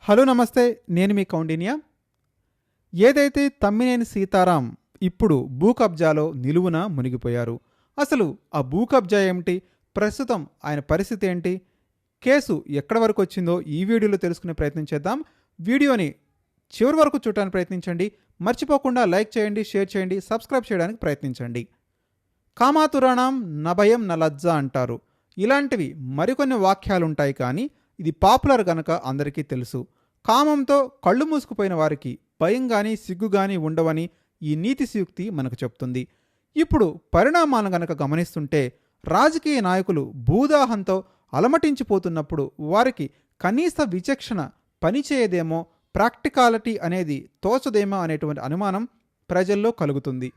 Hello నమస్తే, నేను మీ కౌండిన్య. ఏదైతే తమ్మినేని సీతారాం ఇప్పుడు భూ కబ్జాలో నిలువున మునిగిపోయారు. అసలు ఆ భూ కబ్జా ఏమిటి, ప్రస్తుతం ఆయన పరిస్థితి ఏంటి, కేసు ఎక్కడి వరకు వచ్చిందో ఈ వీడియోలో తెలుసుకునే ప్రయత్నం చేద్దాం. వీడియోని చివరి వరకు చూడటానికి ప్రయత్నించండి. మర్చిపోకుండా లైక్ చేయండి, షేర్ చేయండి, సబ్స్క్రైబ్ చేయడానికి ప్రయత్నించండి. కామాతురాణం నభయం నలజ్జ అంటారు. ఇలాంటివి మరికొన్ని వాక్యాలుంటాయి, కానీ ఇది పాపులర్ గనక అందరికీ తెలుసు. కామంతో కళ్ళు మూసుకుపోయిన వారికి భయం కానీ సిగ్గు కానీ ఉండవని ఈ నీతి సూక్తి మనకు చెప్తుంది. ఇప్పుడు పరిణామాలను గనక గమనిస్తుంటే రాజకీయ నాయకులు భూదాహంతో అలమటించిపోతున్నప్పుడు వారికి కనీస విచక్షణ పనిచేయదేమో, ప్రాక్టికాలిటీ అనేది తోచదేమో అనేటువంటి అనుమానం ప్రజల్లో కలుగుతుంది.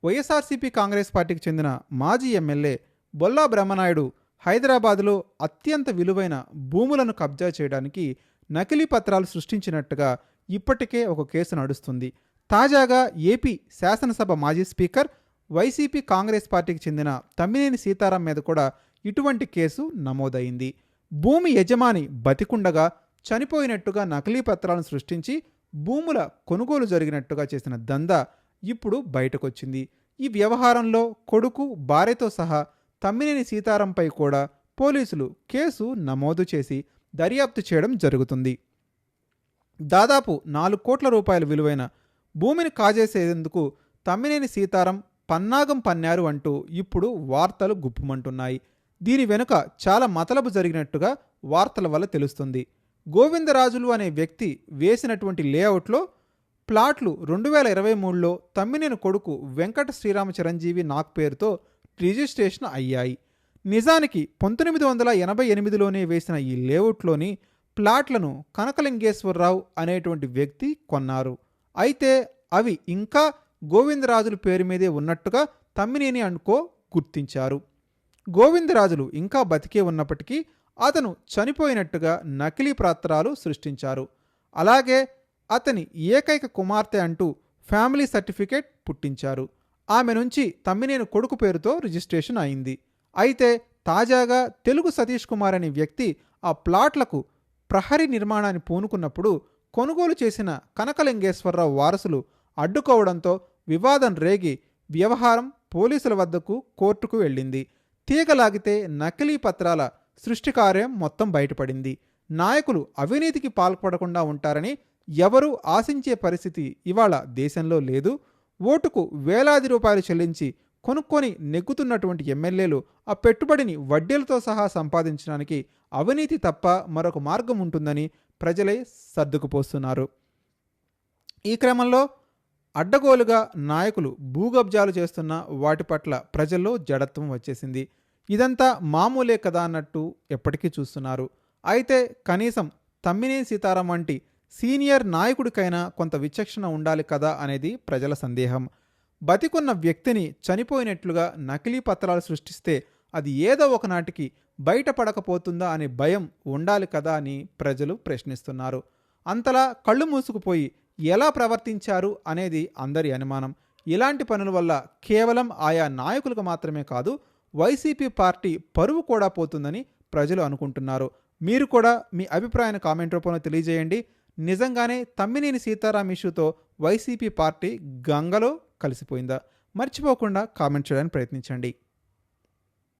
వైఎస్ఆర్సీపీ కాంగ్రెస్ పార్టీకి చెందిన మాజీ ఎమ్మెల్యే బొల్లా బ్రహ్మనాయుడు హైదరాబాదులో అత్యంత విలువైన భూములను కబ్జా చేయడానికి నకిలీ పత్రాలు సృష్టించినట్టుగా ఇప్పటికే ఒక కేసు నడుస్తుంది. తాజాగా ఏపీ శాసనసభ మాజీ స్పీకర్, వైసీపీ కాంగ్రెస్ పార్టీకి చెందిన తమ్మినేని సీతారాం మీద కూడా ఇటువంటి కేసు నమోదైంది. భూమి యజమాని బతికుండగా చనిపోయినట్టుగా నకిలీ పత్రాలను సృష్టించి భూముల కొనుగోలు జరిగినట్టుగా చేసిన దందా ఇప్పుడు బయటకొచ్చింది. ఈ వ్యవహారంలో కొడుకు, భార్యతో సహా తమ్మినేని సీతారాంపై కూడా పోలీసులు కేసు నమోదు చేసి దర్యాప్తు చేయడం జరుగుతుంది. దాదాపు 4 కోట్ల రూపాయల విలువైన భూమిని కాజేసేందుకు తమ్మినేని సీతారాం పన్నాగం పన్నారు అంటూ ఇప్పుడు వార్తలు గుప్పుమంటున్నాయి. దీని వెనుక చాలా మతలబు జరిగినట్టుగా వార్తల వల్ల తెలుస్తుంది. గోవిందరాజులు అనే వ్యక్తి వేసినటువంటి లేఅవుట్లో ప్లాట్లు 2023లో తమ్మినేని కొడుకు వెంకట శ్రీరామ చిరంజీవి నాగ్ పేరుతో రిజిస్ట్రేషన్ అయ్యాయి. నిజానికి 1988లోనే వేసిన ఈ లేఅవుట్లోని ప్లాట్లను కనకలింగేశ్వరరావు అనేటువంటి వ్యక్తి కొన్నారు. అయితే అవి ఇంకా గోవిందరాజుల పేరు మీదే ఉన్నట్టుగా తమ్మినేని అనుకో గుర్తించారు. గోవిందరాజులు ఇంకా బతికే ఉన్నప్పటికీ అతను చనిపోయినట్టుగా నకిలీ పత్రాలు సృష్టించారు. అలాగే అతని ఏకైక కుమార్తె అంటూ ఫ్యామిలీ సర్టిఫికేట్ పుట్టించారు. ఆమె నుంచి తమ్మినేని కొడుకు పేరుతో రిజిస్ట్రేషన్ అయింది. అయితే తాజాగా తెలుగు సతీష్ కుమార్ అనే వ్యక్తి ఆ ప్లాట్లకు ప్రహరీ నిర్మాణాన్ని పూనుకున్నప్పుడు కొనుగోలు చేసిన కనకలింగేశ్వరరావు వారసులు అడ్డుకోవడంతో వివాదం రేగి వ్యవహారం పోలీసుల వద్దకు కోర్టుకు వెళ్ళింది. తీగలాగితే నకిలీ పత్రాల సృష్టి కార్యం మొత్తం బయటపడింది. నాయకులు అవినీతికి పాల్పడకుండా ఉంటారని ఎవరూ ఆశించే పరిస్థితి ఇవాళ దేశంలో లేదు. ఓటుకు వేలాది రూపాయలు చెల్లించి కొనుక్కొని నెగ్గుతున్నటువంటి ఎమ్మెల్యేలు ఆ పెట్టుబడిని వడ్డీలతో సహా సంపాదించడానికి అవినీతి తప్ప మరొక మార్గం ఉంటుందని ప్రజలే సర్దుకుపోస్తున్నారు. ఈ క్రమంలో అడ్డగోలుగా నాయకులు భూకబ్జాలు చేస్తున్న వాటి పట్ల ప్రజల్లో జడత్వం వచ్చేసింది. ఇదంతా మామూలే కదా అన్నట్టు ఎప్పటికీ చూస్తున్నారు. అయితే కనీసం తమ్మినేని సీతారాం వంటి సీనియర్ నాయకుడికైనా కొంత విచక్షణ ఉండాలి కదా అనేది ప్రజల సందేహం. బతికున్న వ్యక్తిని చనిపోయినట్లుగా నకిలీ పత్రాలు సృష్టిస్తే అది ఏదో ఒకనాటికి బయటపడకపోతుందా అనే భయం ఉండాలి కదా అని ప్రజలు ప్రశ్నిస్తున్నారు. అంతలా కళ్ళు మూసుకుపోయి ఎలా ప్రవర్తించారు అనేది అందరి అనుమానం. ఇలాంటి పనుల వల్ల కేవలం ఆయా నాయకులకు మాత్రమే కాదు, వైసీపీ పార్టీ పరువు కూడా పోతుందని ప్రజలు అనుకుంటున్నారు. మీరు కూడా మీ అభిప్రాయాన్ని కామెంట్ రూపంలో తెలియజేయండి. నిజంగానే తమ్మినేని సీతారాం ఇష్యూతో వైసీపీ పార్టీ గంగలో కలిసిపోయిందా? మర్చిపోకుండా కామెంట్ చేయడానికి ప్రయత్నించండి.